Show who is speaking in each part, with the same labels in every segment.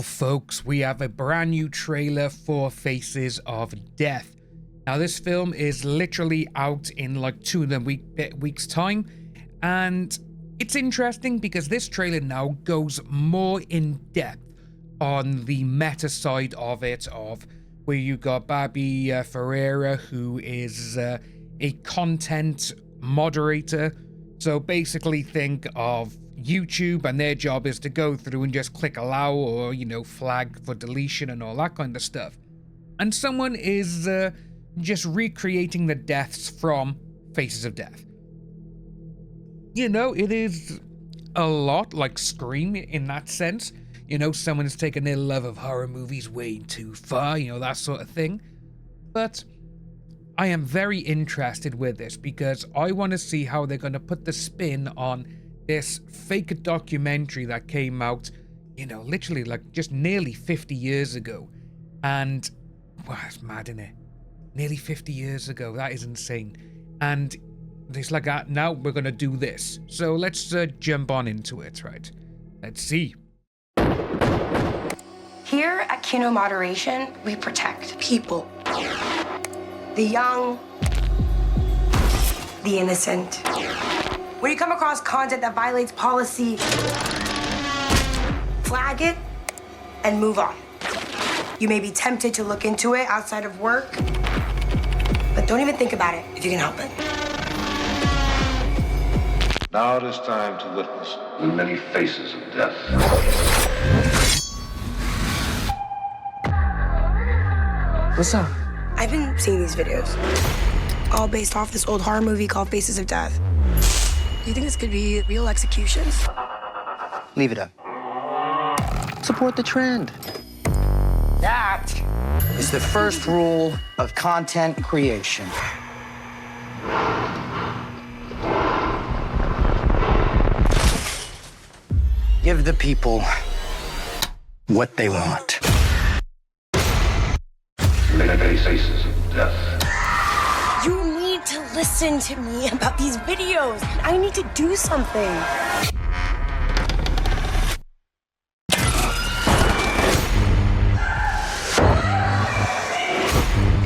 Speaker 1: Well, folks, we have a brand new trailer for Faces of Death. Now, this film is literally out in like 2 weeks' time, and it's interesting because this trailer now goes more in depth on the meta side of it, of where you got Bobby Ferreira, who is a content moderator. So basically think of YouTube, and their job is to go through and just click allow or, flag for deletion and all that kind of stuff. And someone is just recreating the deaths from Faces of Death. It is a lot like Scream in that sense. Someone has taken their love of horror movies way too far, that sort of thing. But I am very interested with this because I want to see how they're going to put the spin on this fake documentary that came out, literally like just nearly 50 years ago. And, wow, it's mad, isn't it? Nearly 50 years ago. That is insane. And it's like, now we're going to do this. So let's jump on into it, right? Let's see.
Speaker 2: Here at Kino Moderation, we protect people. The young, the innocent. When you come across content that violates policy, flag it and move on. You may be tempted to look into it outside of work, but don't even think about it if you can help it.
Speaker 3: Now it is time to witness the many faces of death.
Speaker 4: What's up?
Speaker 2: I've been seeing these videos, all based off this old horror movie called Faces of Death. Do you think this could be real executions?
Speaker 4: Leave it up. Support the trend. That is the first rule of content creation. Give the people what they want.
Speaker 3: Many faces of death.
Speaker 2: You need to listen to me about these videos. I need to do something.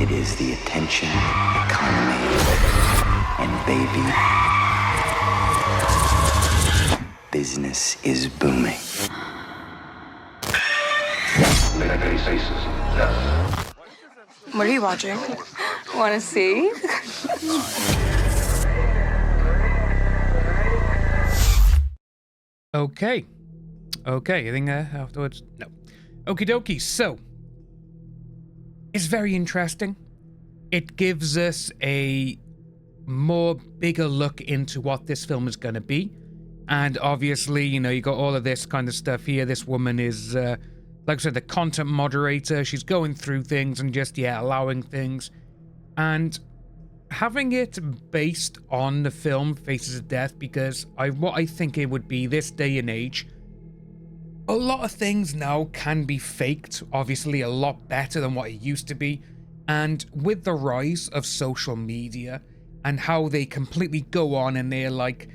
Speaker 4: It is the attention economy. And baby, business is booming.
Speaker 3: Many faces of death.
Speaker 2: What are you watching?
Speaker 5: Want to see?
Speaker 1: Okay, anything afterwards? No. Okie dokie, so it's very interesting. It gives us a more bigger look into what this film is going to be. And obviously, you got all of this kind of stuff here. This woman is, like I said, the content moderator. She's going through things and just, allowing things. And having it based on the film Faces of Death, because what I think it would be this day and age, a lot of things now can be faked, obviously a lot better than what it used to be. And with the rise of social media and how they completely go on and they're like,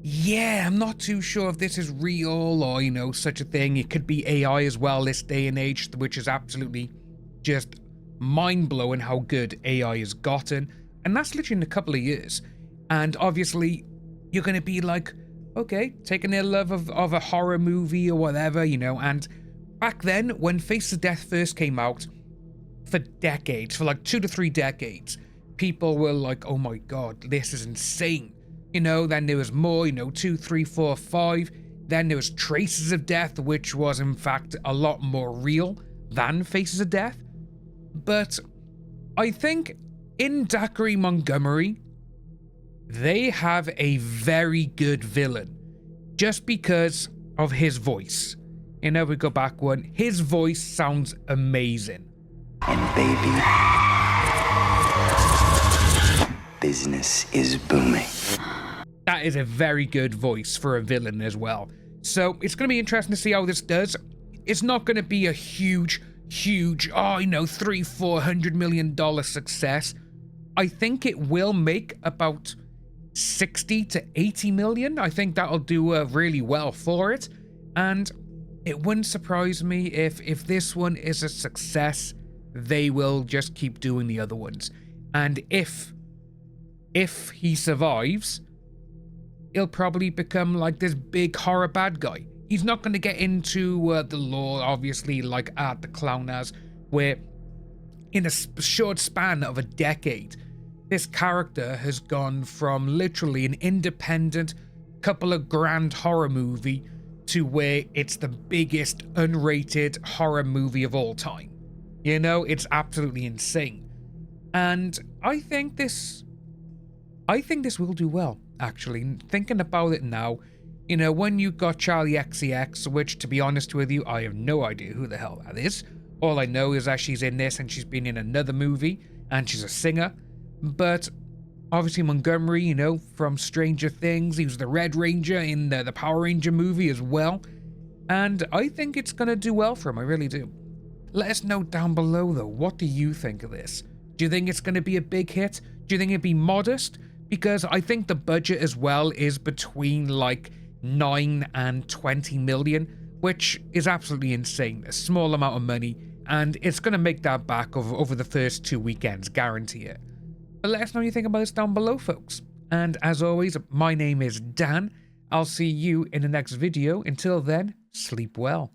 Speaker 1: yeah, I'm not too sure if this is real or, such a thing. It could be AI as well this day and age, which is absolutely just mind-blowing how good AI has gotten. And that's literally in a couple of years. And obviously, you're going to be like, okay, taking their love of a horror movie or whatever, and back then, when Faces of Death first came out, for decades, for like 2 to 3 decades, people were like, oh my god, this is insane. Then there was more, 2, 3, 4, 5. Then there was Traces of Death, which was in fact a lot more real than Faces of Death. But I think in Zachary Montgomery, they have a very good villain just because of his voice. We go back one. His voice sounds amazing.
Speaker 4: And baby, business is booming.
Speaker 1: That is a very good voice for a villain as well. So it's going to be interesting to see how this does. It's not going to be a huge, $300-400 million success. I think it will make about 60 to 80 million. I think that'll do really well for it. And it wouldn't surprise me if this one is a success, they will just keep doing the other ones. And if he survives, he'll probably become like this big horror bad guy. He's not going to get into the lore, obviously, like Art the Clown has, where in a short span of a decade, this character has gone from literally an independent couple of grand horror movie to where it's the biggest unrated horror movie of all time. You know, it's absolutely insane. And I think this will do well, actually. Thinking about it now, you know, when you got Charlie XCX, which, to be honest with you, I have no idea who the hell that is. All I know is that she's in this and she's been in another movie and she's a singer. But obviously Montgomery, you know, from Stranger Things, he was the Red Ranger in the Power Ranger movie as well. And I think it's going to do well for him, I really do. Let us know down below, though, what do you think of this? Do you think it's going to be a big hit? Do you think it'd be modest? Because I think the budget as well is between like 9 and 20 million, which is absolutely insane. A small amount of money, and it's going to make that back over the first 2 weekends, guarantee it. But let us know what you think about this down below, folks. And as always, my name is Dan. I'll see you in the next video. Until then, sleep well.